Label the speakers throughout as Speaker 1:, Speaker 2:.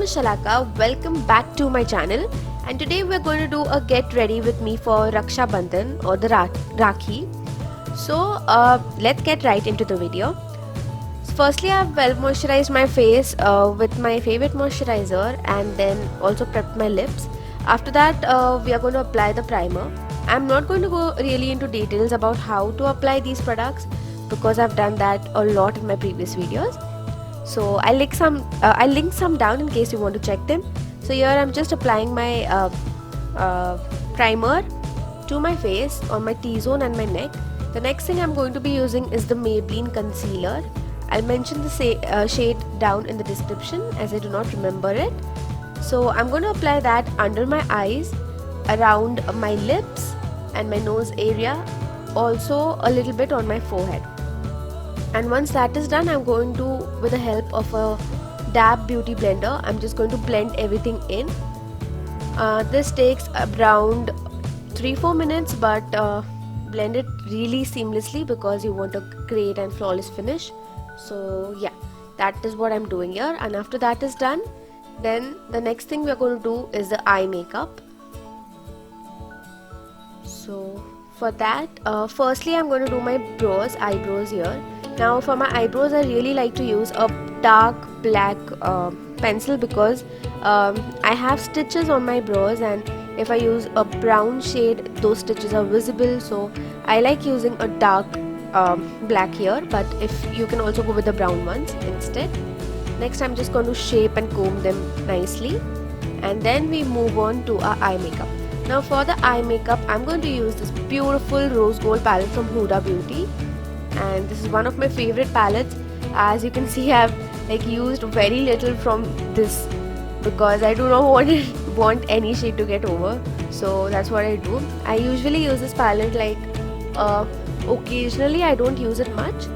Speaker 1: is Shalaka. Welcome back to my channel, and today we're going to do a get ready with me for Raksha Bandhan or the Rakhi. So let's get right into the video. Firstly, I've well moisturized my face with my favorite moisturizer and then also prepped my lips. After that, we are going to apply the primer. I'm not going to go really into details about how to apply these products because I've done that a lot in my previous videos. So I'll link some down in case you want to check them. So here I'm just applying my primer to my face on my T-zone and my neck. The next thing I'm going to be using is the Maybelline concealer. I'll mention the shade down in the description as I do not remember it. So I'm going to apply that under my eyes, around my lips and my nose area, also a little bit on my forehead. And once that is done, I'm going to, with the help of a Dab Beauty Blender, I'm just going to blend everything in. This takes around 3-4 minutes, but blend it really seamlessly because you want a great and flawless finish. So yeah, that is what I'm doing here. And after that is done, then the next thing we're going to do is the eye makeup. So for that, firstly I'm going to do my eyebrows here. Now for my eyebrows, I really like to use a dark black pencil because I have stitches on my brows, and if I use a brown shade, those stitches are visible. So I like using a dark black here, but if you can also go with the brown ones instead. Next, I'm just going to shape and comb them nicely, and then we move on to our eye makeup. Now for the eye makeup, I'm going to use this beautiful rose gold palette from Huda Beauty. And this is one of my favorite palettes. As you can see, I've used very little from this because I do not want any shade to get over. So that's what I do. I usually use this palette occasionally. I don't use it much.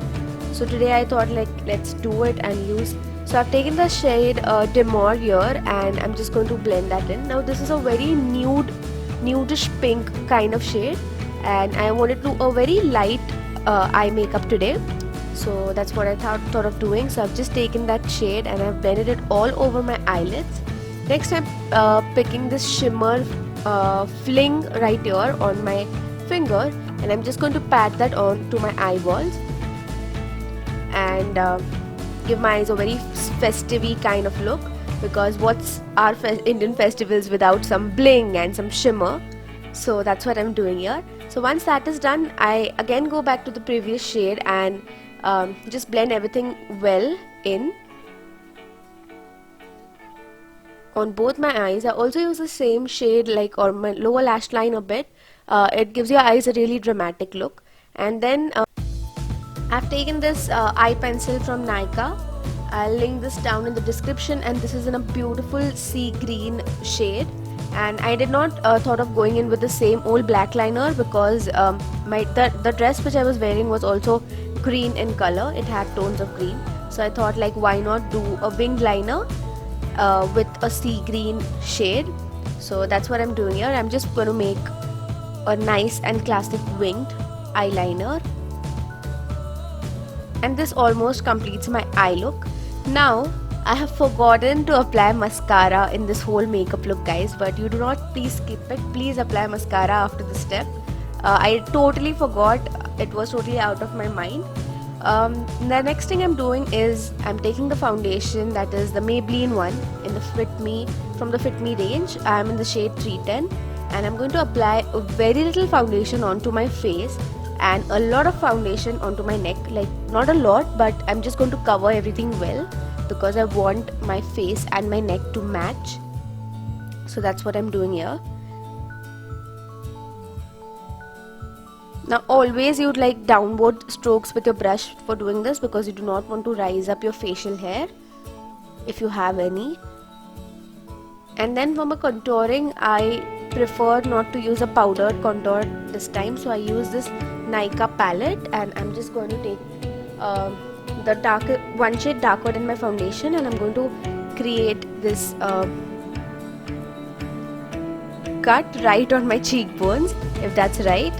Speaker 1: So today I thought let's do it and use. So I've taken the shade Demure here, and I'm just going to blend that in. Now this is a very nudish pink kind of shade, and I wanted to do a very light eye makeup today, so that's what I thought of doing. So I've just taken that shade and I've blended it all over my eyelids. Next, I'm picking this shimmer fling right here on my finger, and I'm just going to pat that on to my eyeballs and give my eyes a very festive-y kind of look, because what's our Indian festivals without some bling and some shimmer? So that's what I'm doing here. So once that is done, I again go back to the previous shade and just blend everything well in on both my eyes. I also use the same shade on my lower lash line a bit. It gives your eyes a really dramatic look. And then I've taken this eye pencil from Nykaa. I'll link this down in the description, and this is in a beautiful sea green shade. And I did not thought of going in with the same old black liner because the dress which I was wearing was also green in color. It had tones of green, so I thought why not do a winged liner with a sea green shade. So that's what I'm doing here. I'm just going to make a nice and classic winged eyeliner, and this almost completes my eye look. Now I have forgotten to apply mascara in this whole makeup look, guys, but you do not please skip it. Please apply mascara after this step. I totally forgot. It was totally out of my mind. The next thing I'm doing is I'm taking the foundation, that is the Maybelline one in the Fit Me, from the Fit Me range. I'm in the shade 310, and I'm going to apply a very little foundation onto my face and a lot of foundation onto my neck. Not a lot, but I'm just going to cover everything well because I want my face and my neck to match. So that's what I'm doing here. Now always you'd like downward strokes with your brush for doing this because you do not want to rise up your facial hair if you have any. And then for my contouring, I prefer not to use a powdered contour this time, so I use this Nykaa palette, and I'm just going to take the darker one shade darker than my foundation, and I'm going to create this cut right on my cheekbones, if that's right.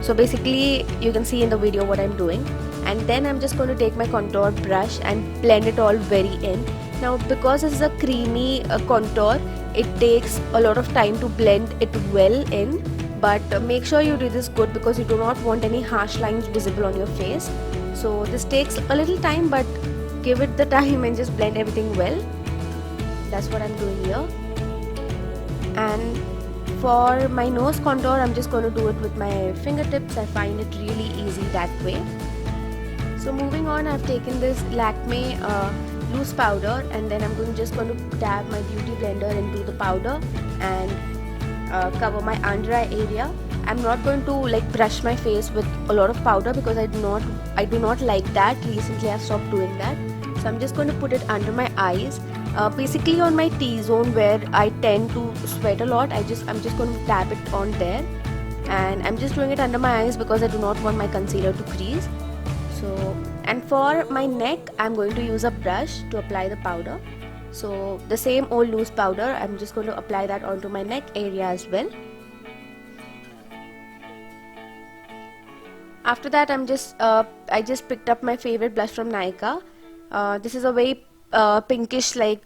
Speaker 1: So basically you can see in the video what I'm doing, and then I'm just going to take my contour brush and blend it all very in. Now because this is a creamy contour, it takes a lot of time to blend it well in, but make sure you do this good because you do not want any harsh lines visible on your face. So this takes a little time, but give it the time and just blend everything well. That's what I'm doing here. And for my nose contour, I'm just going to do it with my fingertips. I find it really easy that way. So moving on, I've taken this Lakme loose powder, and then I'm just going to dab my beauty blender into the powder and cover my under eye area. I'm not going to like brush my face with a lot of powder because I do not like that. Recently I've stopped doing that. So I'm just going to put it under my eyes, basically on my T-zone where I tend to sweat a lot. I'm just going to dab it on there, and I'm just doing it under my eyes because I do not want my concealer to crease. So, and for my neck, I'm going to use a brush to apply the powder. So the same old loose powder, I'm just going to apply that onto my neck area as well. After that, I just picked up my favorite blush from Nykaa. This is a very pinkish like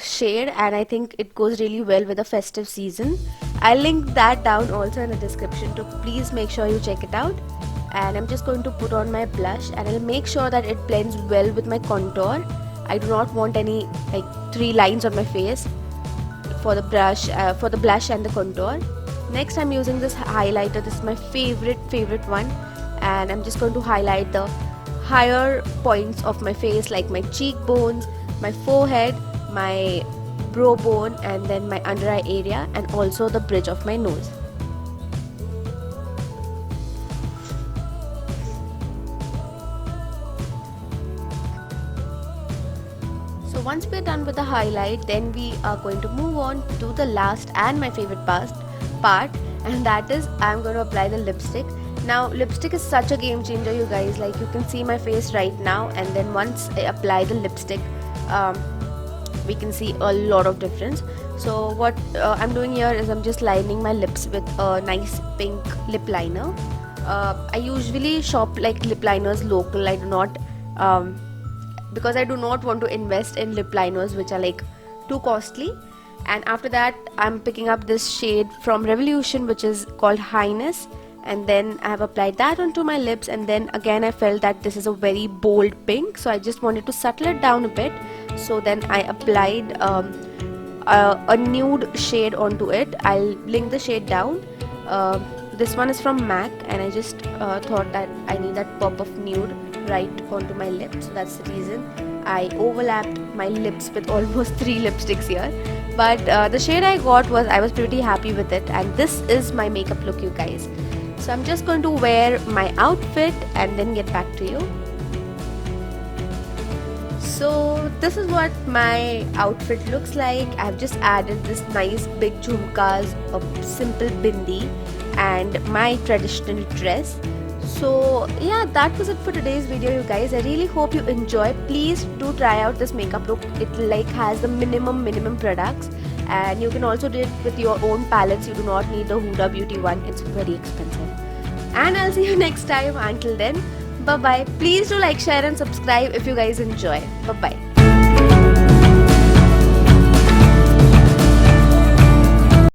Speaker 1: shade, and I think it goes really well with the festive season. I'll link that down also in the description, so please make sure you check it out. And I'm just going to put on my blush, and I'll make sure that it blends well with my contour. I do not want any like 3 lines on my face for the blush and the contour. Next, I'm using this highlighter. This is my favorite one, and I'm just going to highlight the higher points of my face, like my cheekbones, my forehead, my brow bone, and then my under eye area, and also the bridge of my nose. So once we're done with the highlight, then we are going to move on to the last and my favorite part, and that is I'm going to apply the lipstick. Now lipstick is such a game changer, you guys. Like, you can see my face right now, and then once I apply the lipstick, we can see a lot of difference. So what I'm doing here is I'm just lining my lips with a nice pink lip liner. I usually shop like lip liners local. I do not because I do not want to invest in lip liners which are like too costly. And after that, I'm picking up this shade from Revolution, which is called Highness, and then I have applied that onto my lips. And then again, I felt that this is a very bold pink, so I just wanted to settle it down a bit. So then I applied a nude shade onto it. I'll link the shade down. This one is from MAC, and I just thought that I need that pop of nude right onto my lips. So that's the reason I overlapped my lips with almost 3 lipsticks here. But the shade I got I was pretty happy with it, and this is my makeup look, you guys. So I'm just going to wear my outfit and then get back to you. So this is what my outfit looks like. I've just added this nice big jhumkas, a simple bindi, and my traditional dress. So yeah, that was it for today's video, you guys. I really hope you enjoy. Please do try out this makeup look. It like has the minimum products, and you can also do it with your own palettes. You do not need the Huda Beauty one. It's very expensive. And I'll see you next time. Until then, bye bye. Please do like, share and subscribe if you guys enjoy. Bye bye.